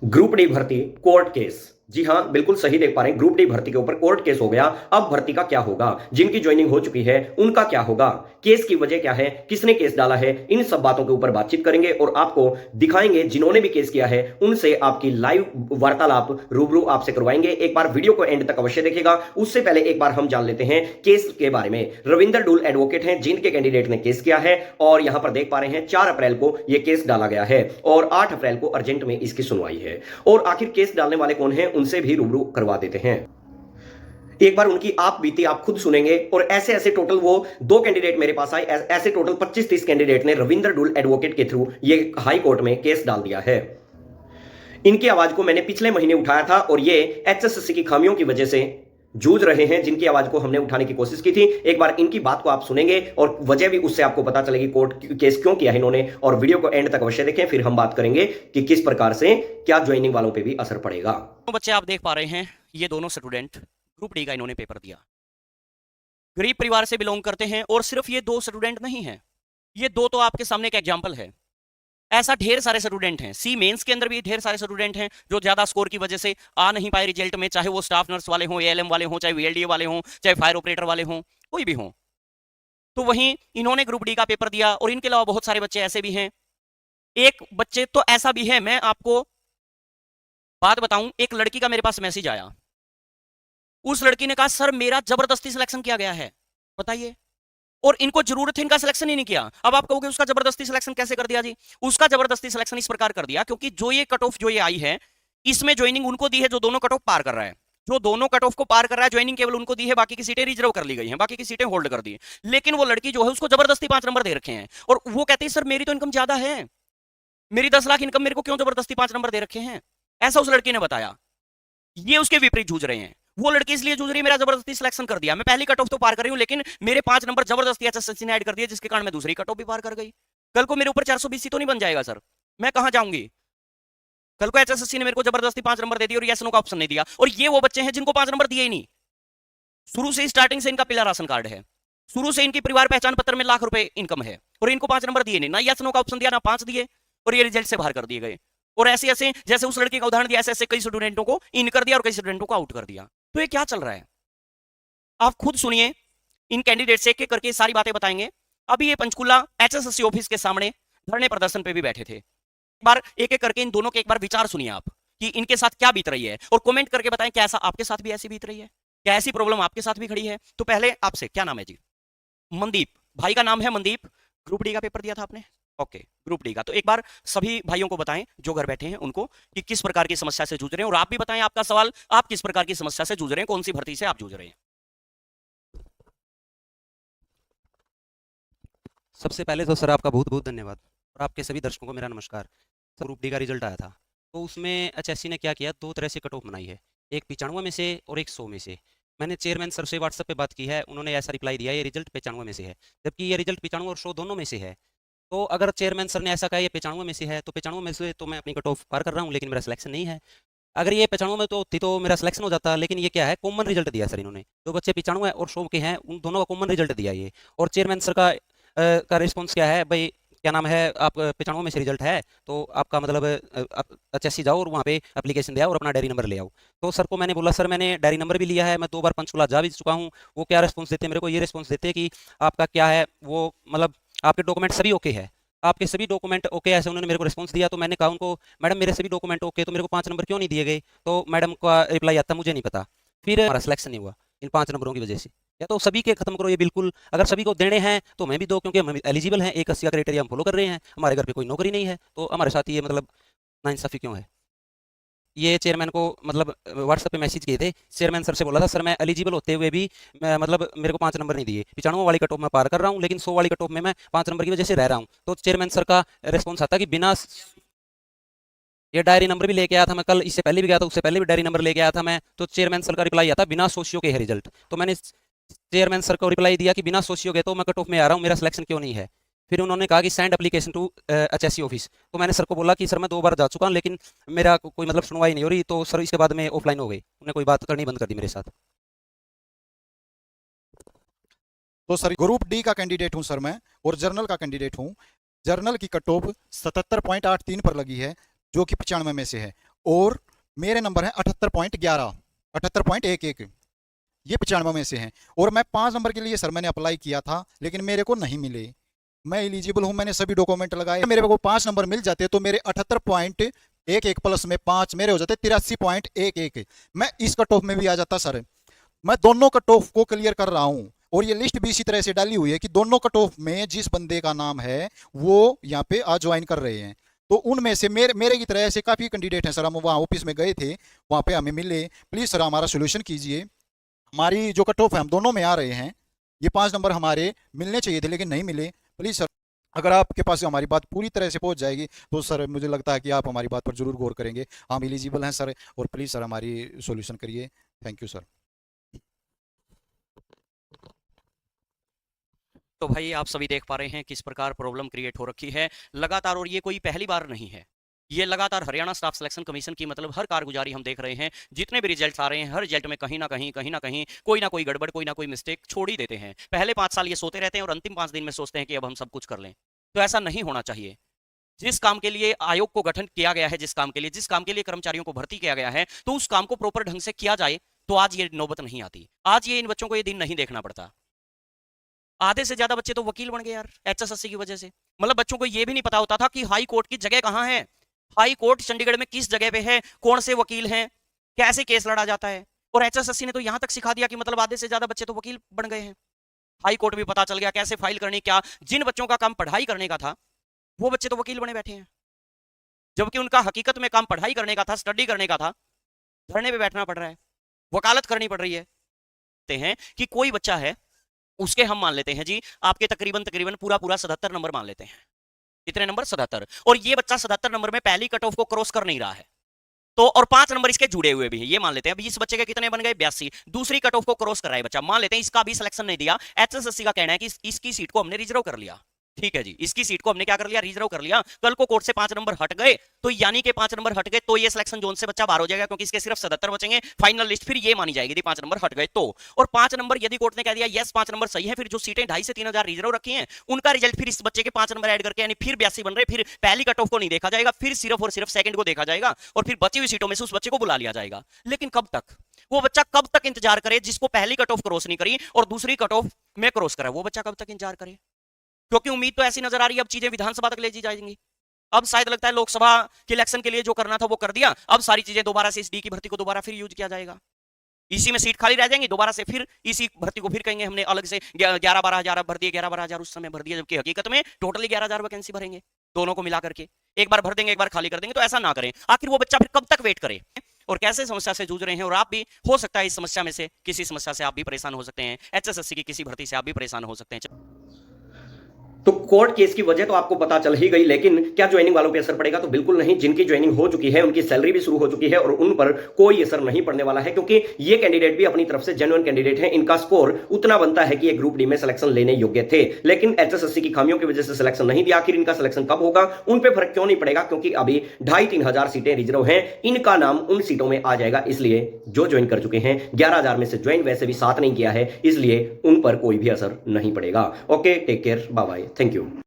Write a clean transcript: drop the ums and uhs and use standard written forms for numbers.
Group D भर्ती court case. जी हाँ, बिल्कुल सही देख पा रहे हैं। ग्रुप डी भर्ती के ऊपर कोर्ट केस हो गया। अब भर्ती का क्या होगा, जिनकी ज्वाइनिंग हो चुकी है उनका क्या होगा, केस की वजह क्या है, किसने केस डाला है, इन सब बातों के ऊपर बातचीत करेंगे और आपको दिखाएंगे जिन्होंने भी केस किया है उनसे आपकी लाइव वार्तालाप रूबरू आपसे करवाएंगे। एक बार वीडियो को एंड तक अवश्य देखेगा। उससे पहले एक बार हम जान लेते हैं केस के बारे में। रविंदर डूल एडवोकेट हैं जिनके कैंडिडेट ने केस किया है और यहां पर देख पा रहे हैं 4 अप्रैल को यह केस डाला गया है और 8 अप्रैल को अर्जेंट में इसकी सुनवाई है। और आखिर केस डालने वाले कौन हैं उनसे भी रूबरू करवा देते हैं। एक बार उनकी आप बीती आप खुद सुनेंगे। और ऐसे ऐसे टोटल वो 2 कैंडिडेट मेरे पास आए, ऐसे टोटल 25-30 कैंडिडेट ने रविंदर डूल एडवोकेट के थ्रू ये हाई कोर्ट में केस डाल दिया है। इनकी आवाज को मैंने पिछले महीने उठाया था और ये एचएसएससी की खामियों की वजह से जूझ रहे हैं, जिनकी आवाज को हमने उठाने की कोशिश की थी। एक बार इनकी बात को आप सुनेंगे और वजह भी उससे आपको पता चलेगी कोर्ट केस क्यों किया है इन्होंने। और वीडियो को एंड तक अवश्य देखें, फिर हम बात करेंगे कि किस प्रकार से क्या ज्वाइनिंग वालों पे भी असर पड़ेगा। तो बच्चे आप देख पा रहे हैं, ये दोनों स्टूडेंट ग्रुप डी का इन्होंने पेपर दिया। गरीब परिवार से बिलोंग करते हैं और सिर्फ ये 2 स्टूडेंट नहीं हैं, ये 2 तो आपके सामने एक एग्जाम्पल है। ऐसा ढेर सारे स्टूडेंट हैं। सी मेंस के अंदर भी ढेर सारे स्टूडेंट हैं जो ज्यादा स्कोर की वजह से आ नहीं पाए रिजल्ट में, चाहे वो स्टाफ नर्स वाले हों, एएलएम वाले हों, चाहे वीएलडीए वाले हों, चाहे फायर ऑपरेटर वाले हों, कोई भी हों। तो वहीं इन्होंने ग्रुप डी का पेपर दिया और इनके अलावा बहुत सारे बच्चे ऐसे भी हैं। एक बच्चे तो ऐसा भी है, मैं आपको बात बताऊं, एक लड़की का मेरे पास मैसेज आया। उस लड़की ने कहा सर मेरा जबरदस्ती सिलेक्शन किया गया है। बताइए, और इनको जरूरत है, इनका सिलेक्शन ही नहीं किया। अब आप कहोगे उसका जबरदस्ती सिलेक्शन कैसे कर दिया जी? उसका जबरदस्ती सिलेक्शन इस प्रकार कर दिया क्योंकि जो ये कट ऑफ जो ये आई है, इसमें ज्वाइनिंग उनको दी है जो दोनों कट ऑफ पार कर रहा है। जो दोनों कट ऑफ को पार कर रहा है ज्वाइनिंग केवल उनको दी है, बाकी की सीटें रिजर्व कर ली गई हैं, बाकी की सीटें होल्ड कर दी। लेकिन वो लड़की जो है उसको जबरदस्ती 5 नंबर दे रखे हैं और वो कहती है सर मेरी तो इनकम ज्यादा है, मेरी 10 लाख इनकम, मेरे को क्यों जबरदस्ती 5 नंबर दे रखे हैं? ऐसा उस लड़की ने बताया। ये उसके विपरीत जूझ रहे हैं। वो लड़की इसलिए जूझ रही है मेरा जबरदस्ती सिलेक्शन कर दिया, मैं पहली कट ऑफ तो पार कर रही हूं लेकिन मेरे 5 नंबर जबरदस्ती एचएसएससी ने ऐड कर दिए जिसके कारण मैं दूसरी कट ऑफ भी पार कर गई। कल को मेरे ऊपर 420 तो नहीं बन जाएगा सर, मैं कहां जाऊंगी? कल को एचएसएससी ने मेरे को जबरदस्ती 5 नंबर दे दिए और यस नो का ऑप्शन नहीं दिया। और ये वो बच्चे हैं जिनको 5 नंबर दिए ही नहीं। शुरू से स्टार्टिंग से इनका पीला राशन कार्ड है, शुरू से इनकी परिवार पहचान पत्र में लाख रुपए इनकम है और इनको 5 नंबर दिए नहीं, ना यस नो का ऑप्शन दिया ना 5 दिए, और ये रिजल्ट से बाहर कर दिए गए। और ऐसे ऐसे जैसे उस लड़के का उदाहरण दिया, ऐसे ऐसे कई स्टूडेंटों को इन कर दिया और कई स्टूडेंटों को आउट कर दिया। तो ये क्या चल रहा है आप खुद सुनिए। इन कैंडिडेट से एक एक करके सारी बातें बताएंगे। अभी ये पंचकुला एचएसएससी ऑफिस के सामने धरने प्रदर्शन पे भी बैठे थे। एक बार एक एक करके इन दोनों के एक बार विचार सुनिए आप कि इनके साथ क्या बीत रही है और कमेंट करके बताएं क्या ऐसा आपके साथ भी ऐसी बीत रही है, क्या ऐसी प्रॉब्लम आपके साथ भी खड़ी है। तो पहले आपसे क्या नाम है जी? मनदीप, भाई का नाम है मनदीप। ग्रुप डी का पेपर दिया था आपने? ओके, ग्रुप डी का। तो एक बार सभी भाइयों को बताएं जो घर बैठे हैं उनको कि किस प्रकार की समस्या से जूझ रहे हैं, और आप भी बताएं आपका सवाल, आप किस प्रकार की समस्या से जूझ रहे हैं, कौन सी भर्ती से आप जूझ रहे हैं। सबसे पहले तो सर आपका बहुत बहुत धन्यवाद और आपके सभी दर्शकों को मेरा नमस्कार। सर ग्रुप डी का रिजल्ट आया था तो उसमें एचएससी ने क्या किया, 2 तरह से कट ऑफ बनाई है, एक 95 में से और एक 100 में से। मैंने चेयरमैन सर से व्हाट्सएप पे बात की है, उन्होंने ऐसा रिप्लाई दिया ये रिजल्ट 95 में से है, जबकि ये रिजल्ट 95 और 100 दोनों में से है। तो अगर चेयरमैन सर ने ऐसा कहा ये 95 में से है तो 95 में से तो मैं अपनी कट ऑफ पार कर रहा हूँ, लेकिन मेरा सिलेक्शन नहीं है। अगर ये 95 में तो होती तो मेरा सिलेक्शन हो जाता, लेकिन ये क्या है, कॉमन रिजल्ट दिया सर इन्होंने। जो बच्चे 95 और 100 के हैं उन दोनों का कॉमन रिजल्ट दिया ये। और चेयरमैन सर का रिस्पॉन्स क्या है, भाई क्या नाम है, आप 95 में से रिजल्ट है तो आपका मतलब एचएससी जाओ और वहाँ पे एप्लीकेशन दे आओ और अपना डायरी नंबर ले आओ। तो सर को मैंने बोला सर मैंने डायरी नंबर भी लिया है, मैं 2 बार पंचकुला जा भी चुका हूँ। वो क्या रिस्पॉन्स देते हैं मेरे को, ये रिस्पॉन्स देते हैं कि आपका क्या है वो, मतलब आपके डॉक्यूमेंट सभी ओके है, आपके सभी डॉक्यूमेंट ओके, ऐसे उन्होंने मेरे को रिस्पॉन्स दिया। तो मैंने कहा उनको मैडम मेरे सभी डॉक्यूमेंट ओके तो मेरे को 5 नंबर क्यों नहीं दिए गए? तो मैडम का रिप्लाई आता मुझे नहीं पता। फिर हमारा सिलेक्शन नहीं हुआ इन 5 नंबरों की वजह से। या तो सभी के खत्म करो ये बिल्कुल, अगर सभी को देने हैं तो मैं भी दो, क्योंकि हम एलिजिबल हैं, 180 का क्राइटेरिया हम फॉलो कर रहे हैं, हमारे घर पे कोई नौकरी नहीं है तो हमारे साथ ये मतलब नाइंसाफी क्यों है? ये चेयरमैन को मतलब व्हाट्सएप पे मैसेज किए थे, चेयरमैन सर से बोला था सर मैं एलिजिबल होते हुए भी मतलब मेरे को 5 नंबर नहीं दिए, 95 वाली कट ऑफ में पार कर रहा हूँ लेकिन 100 वाली कट ऑफ में मैं 5 नंबर की वजह से रह रहा हूँ। तो चेयरमैन सर का रिस्पॉन्स आता कि बिना, ये डायरी नंबर भी लेके आया था मैं, कल इससे पहले भी गया था, उससे पहले भी डायरी नंबर लेके आया था मैं। तो चेयरमैन सर का रिप्लाई आता बिना सोशियो के है रिजल्ट। तो मैंने चेयरमैन सर को रिप्लाई दिया कि बिना सोशियो के तो मैं कट ऑफ में आ रहा हूँ, मेरा सिलेक्शन क्यों नहीं है? फिर उन्होंने कहा कि send application to HSC office. तो मैंने सर को बोला कि सर मैं 2 बार जा चुका हूँ लेकिन मेरा कोई मतलब सुनवाई नहीं हो रही। तो सर इसके बाद में ऑफलाइन हो गई, उन्होंने कोई बात करनी बंद कर दी मेरे साथ। तो सर ग्रुप डी का कैंडिडेट हूं सर मैं, और जर्नल का कैंडिडेट हूं। जर्नल की कट ऑफ 77.83 पर लगी है जो कि 95 में से है, और मेरे नंबर है 78.11, 78.11, ये 95 में से हैं। और मैं 5 नंबर के लिए सर मैंने अप्लाई किया था, लेकिन मेरे को नहीं मिले। मैं एलिजिबल हूँ, मैंने सभी डॉक्यूमेंट लगाए, मेरे को 5 नंबर मिल जाते तो मेरे 78.11 प्लस में 5 मेरे हो जाते 83.11। मैं इस कट ऑफ में भी आ जाता सर। मैं दोनों कट ऑफ को क्लियर कर रहा हूँ, और ये लिस्ट भी इसी तरह से डाली हुई है कि दोनों कट ऑफ में जिस बंदे का नाम है वो यहाँ पे आ ज्वाइन कर रहे हैं। तो उनमें से मेरे की तरह ऐसे काफ़ी कैंडिडेट हैं सर। हम वहाँ ऑफिस में गए थे, वहाँ पे हमें मिले। प्लीज़ सर हमारा सोल्यूशन कीजिए। हमारी जो कट ऑफ है हम दोनों में आ रहे हैं, ये 5 नंबर हमारे मिलने चाहिए थे लेकिन नहीं मिले। प्लीज़ सर अगर आपके पास हमारी बात पूरी तरह से पहुंच जाएगी तो सर मुझे लगता है कि आप हमारी बात पर जरूर गौर करेंगे। हम एलिजिबल हैं सर, और प्लीज़ सर हमारी सोल्यूशन करिए। Thank you sir. तो भाई आप सभी देख पा रहे हैं किस प्रकार प्रॉब्लम क्रिएट हो रखी है लगातार, और ये कोई पहली बार नहीं है। ये लगातार हरियाणा स्टाफ सिलेक्शन कमीशन की मतलब हर कारगुजारी हम देख रहे हैं। जितने भी रिजल्ट्स आ रहे हैं, हर रिजल्ट में कहीं ना कहीं कोई ना कोई गड़बड़, कोई ना कोई मिस्टेक छोड़ ही देते हैं। पहले 5 साल ये सोते रहते हैं और अंतिम 5 दिन में सोचते हैं कि अब हम सब कुछ कर लें। तो ऐसा नहीं होना चाहिए। जिस काम के लिए आयोग को गठन किया गया है, जिस काम के लिए कर्मचारियों को भर्ती किया गया है, तो उस काम को प्रॉपर ढंग से किया जाए तो आज ये नौबत नहीं आती। आज ये इन बच्चों को ये दिन नहीं देखना पड़ता। आधे से ज्यादा बच्चे तो वकील बन गए यार HSSC की वजह से। मतलब बच्चों को ये भी नहीं पता होता था कि हाई कोर्ट की जगह कहाँ है, हाई कोर्ट चंडीगढ़ में किस जगह पे है, कौन से वकील हैं, कैसे केस लड़ा जाता है। और HSSC ने तो यहां तक सिखा दिया कि मतलब आधे से ज्यादा बच्चे तो वकील बन गए हैं। हाई कोर्ट भी पता चल गया कैसे फाइल करनी, क्या जिन बच्चों का काम पढ़ाई करने का था वो बच्चे तो वकील बने बैठे हैं, जबकि उनका हकीकत में काम पढ़ाई करने का था, स्टडी करने का था। धरने पे बैठना पड़ रहा है, वकालत करनी पड़ रही है। हैं कि कोई बच्चा है, उसके हम मान लेते हैं जी आपके तकरीबन पूरा 77 नंबर मान लेते हैं। कितने नंबर? 77। और ये बच्चा 77 नंबर में पहली कट ऑफ को क्रॉस कर नहीं रहा है, तो और 5 नंबर इसके जुड़े हुए भी हैं, ये मान लेते हैं। अभी इस बच्चे के कितने बन गए? 82। दूसरी कट ऑफ को क्रॉस कर रहा है बच्चा, मान लेते हैं इसका भी सिलेक्शन नहीं दिया। HSSC का कहना है कि इसकी सीट को हमने रिजर्व कर लिया। ठीक है जी, इसकी सीट को हमने क्या कर लिया? रिजर्व कर लिया। कल को कोर्ट से 5 नंबर हट गए तो यानी कि 5 नंबर हट गए तो ये सिलेक्शन जोन से बच्चा बाहर हो जाएगा, क्योंकि इसके सिर्फ 77 बचेंगे। फाइनल लिस्ट फिर ये मानी जाएगी 5 नंबर हट गए तो। और 5 नंबर यदि कोर्ट ने कह दिया यस 5 नंबर सही है, फिर जो सीटें 2.5 से 3,000 रिजर्व रखी हैं उनका रिजल्ट फिर इस बच्चे के 5 नंबर ऐड करके यानी फिर 82 बन रहे, फिर पहली कट ऑफ को नहीं देखा जाएगा, फिर सिर्फ और सिर्फ सेकंड को देखा जाएगा, और फिर बची हुई सीटों में से उस बच्चे को बुला लिया जाएगा। लेकिन कब तक? वो बच्चा कब तक इंतजार करे जिसको पहली कट ऑफ क्रॉस नहीं करी और दूसरी कट ऑफ में क्रॉस करा? वो बच्चा कब तक इंतजार करे? क्योंकि उम्मीद तो ऐसी नजर आ रही है अब चीजें विधानसभा तक ले जी जाएंगी। अब शायद लगता है लोकसभा के इलेक्शन के लिए जो करना था वो कर दिया, अब सारी चीजें दोबारा से इस डी की भर्ती को दोबारा फिर यूज किया जाएगा। इसी में सीट खाली रह जाएंगी, दोबारा से फिर इसी भर्ती को फिर कहेंगे हमने अलग से 11-12 हजार भर दिए, 11-12 हजार उस समय भर दिए, जबकि हकीकत में टोटली 11,000 वैकेंसी भरेंगे दोनों को मिला करके। एक बार भर देंगे, एक बार खाली कर देंगे। तो ऐसा ना करें। आखिर वो बच्चा फिर कब तक वेट करे और कैसे समस्या से जूझ रहे हैं। और आप भी हो सकता है इस समस्या में से किसी समस्या से आप भी परेशान हो सकते हैं, HSSC की किसी भर्ती से आप भी परेशान हो सकते हैं। तो कोर्ट केस की वजह तो आपको पता चल ही गई, लेकिन क्या ज्वाइनिंग वालों पे असर पड़ेगा? तो बिल्कुल नहीं। जिनकी ज्वाइनिंग हो चुकी है उनकी सैलरी भी शुरू हो चुकी है और उन पर कोई असर नहीं पड़ने वाला है, क्योंकि ये कैंडिडेट भी अपनी तरफ से जेन्युइन कैंडिडेट हैं। इनका स्कोर उतना बनता है कि ये ग्रुप डी में सिलेक्शन लेने योग्य थे, लेकिन HSSC की खामियों की वजह से सिलेक्शन नहीं दिया। आखिर इनका सिलेक्शन कब होगा? उन पर फर्क क्यों नहीं पड़ेगा? क्योंकि अभी 2,500-3 हजार सीटें रिजर्व हैं, इनका नाम उन सीटों में आ जाएगा। इसलिए जो ज्वाइन कर चुके हैं 11,000 में से ज्वाइन वैसे भी 7 नहीं किया है, इसलिए उन पर कोई भी असर नहीं पड़ेगा। Okay, take care, bye bye, thank you.